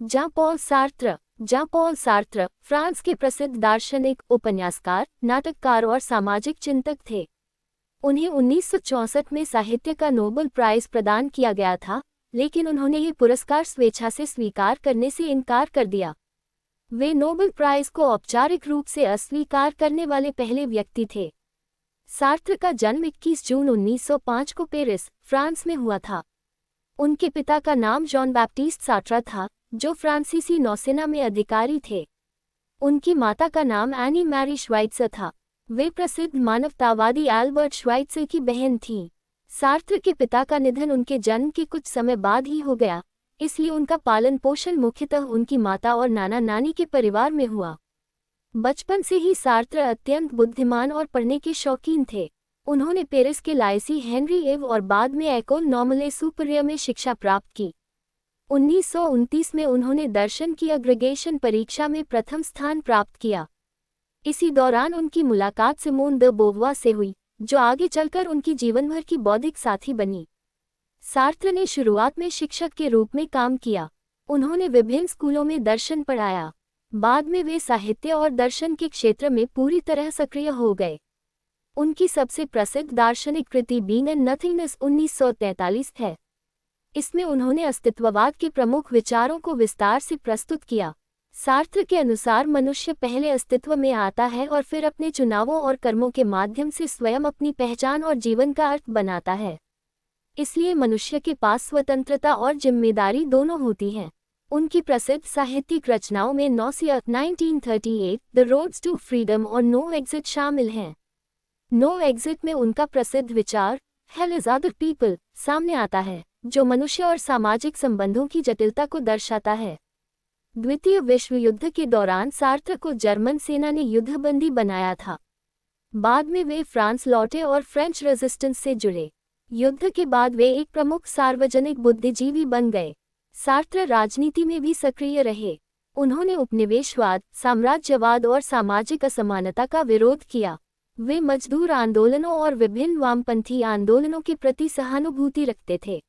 जां-पॉल Sartre France के प्रसिद्ध दार्शनिक, उपन्यासकार, नाटककार और सामाजिक चिंतक थे। उन्हें 1964 में साहित्य का नोबेल प्राइज प्रदान किया गया था, लेकिन उन्होंने ये पुरस्कार स्वेच्छा से स्वीकार करने से इनकार कर दिया। वे नोबेल प्राइज को औपचारिक रूप से अस्वीकार करने वाले पहले व्यक्ति थे। सार्त्र का जन्म 21 जून 1905 को पेरिस, फ्रांस में हुआ था। उनके पिता का नाम जॉन बैप्टिस्ट सार्त्र था, जो फ्रांसीसी नौसेना में अधिकारी थे। उनकी माता का नाम एनी मैरी श्वाइत्ज़र था। वे प्रसिद्ध मानवतावादी एल्बर्ट श्वाइत्ज़र की बहन थीं। सार्त्र के पिता का निधन उनके जन्म के कुछ समय बाद ही हो गया, इसलिए उनका पालन पोषण मुख्यतः उनकी माता और नाना नानी के परिवार में हुआ। बचपन से ही सार्त्र अत्यंत बुद्धिमान और पढ़ने के शौकीन थे। उन्होंने पेरिस के लाइसी हेनरी इव और बाद में एकोल नॉर्मले सुपीरियर में शिक्षा प्राप्त की। 1929 में उन्होंने दर्शन की अग्रीगेशन परीक्षा में प्रथम स्थान प्राप्त किया। इसी दौरान उनकी मुलाकात सिमोन दे बोवॉर से हुई, जो आगे चलकर उनकी जीवनभर की बौद्धिक साथी बनी। सार्त्र ने शुरुआत में शिक्षक के रूप में काम किया। उन्होंने विभिन्न स्कूलों में दर्शन पढ़ाया। बाद में वे साहित्य और दर्शन के क्षेत्र में पूरी तरह सक्रिय हो गए। उनकी सबसे प्रसिद्ध दार्शनिक कृति बीइंग एंड नथिंगनेस 1943 है। इसमें उन्होंने अस्तित्ववाद के प्रमुख विचारों को विस्तार से प्रस्तुत किया। सार्त्र के अनुसार मनुष्य पहले अस्तित्व में आता है और फिर अपने चुनावों और कर्मों के माध्यम से स्वयं अपनी पहचान और जीवन का अर्थ बनाता है। इसलिए मनुष्य के पास स्वतंत्रता और जिम्मेदारी दोनों होती हैं। उनकी प्रसिद्ध साहित्यिक रचनाओं में nausea 1938, the roads to freedom और नो एग्जिट शामिल हैं। नो एग्जिट में उनका प्रसिद्ध विचार हेल इज अदर पीपल सामने आता है, जो मनुष्य और सामाजिक संबंधों की जटिलता को दर्शाता है। द्वितीय विश्व युद्ध के दौरान सार्त्र को जर्मन सेना ने युद्धबंदी बनाया था। बाद में वे फ्रांस लौटे और फ्रेंच रेजिस्टेंस से जुड़े। युद्ध के बाद वे एक प्रमुख सार्वजनिक बुद्धिजीवी बन गए। सार्त्र राजनीति में भी सक्रिय रहे। उन्होंने उपनिवेशवाद, साम्राज्यवाद और सामाजिक असमानता का विरोध किया। वे मजदूर आंदोलनों और विभिन्न वामपंथी आंदोलनों के प्रति सहानुभूति रखते थे।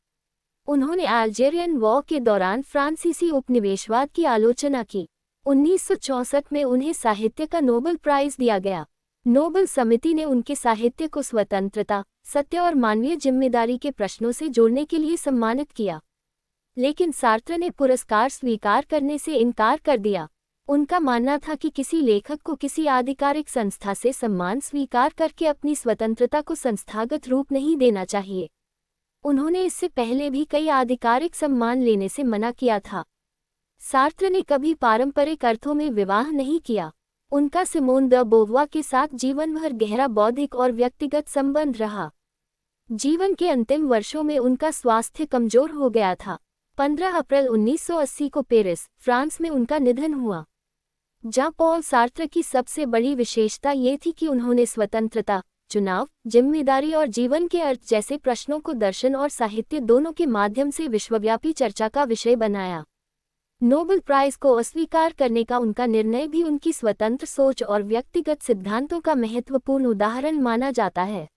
उन्होंने अल्जेरियन वॉर के दौरान फ्रांसीसी उपनिवेशवाद की आलोचना की। 1964 में उन्हें साहित्य का नोबेल प्राइज दिया गया। नोबेल समिति ने उनके साहित्य को स्वतंत्रता, सत्य और मानवीय जिम्मेदारी के प्रश्नों से जोड़ने के लिए सम्मानित किया, लेकिन सार्त्र ने पुरस्कार स्वीकार करने से इनकार कर दिया। उनका मानना था कि किसी लेखक को किसी आधिकारिक संस्था से सम्मान स्वीकार करके अपनी स्वतंत्रता को संस्थागत रूप नहीं देना चाहिए। उन्होंने इससे पहले भी कई आधिकारिक सम्मान लेने से मना किया था। सार्त्र ने कभी पारंपरिक अर्थों में विवाह नहीं किया। उनका सिमोन दे बोवॉर के साथ जीवन भर गहरा बौद्धिक और व्यक्तिगत संबंध रहा। जीवन के अंतिम वर्षों में उनका स्वास्थ्य कमजोर हो गया था। 15 अप्रैल 1980 को पेरिस, फ्रांस में उनका निधन हुआ। जां-पॉल सार्त्र की सबसे बड़ी विशेषता ये थी कि उन्होंने स्वतंत्रता, चुनाव, जिम्मेदारी और जीवन के अर्थ जैसे प्रश्नों को दर्शन और साहित्य दोनों के माध्यम से विश्वव्यापी चर्चा का विषय बनाया। नोबेल प्राइज को अस्वीकार करने का उनका निर्णय भी उनकी स्वतंत्र सोच और व्यक्तिगत सिद्धांतों का महत्वपूर्ण उदाहरण माना जाता है।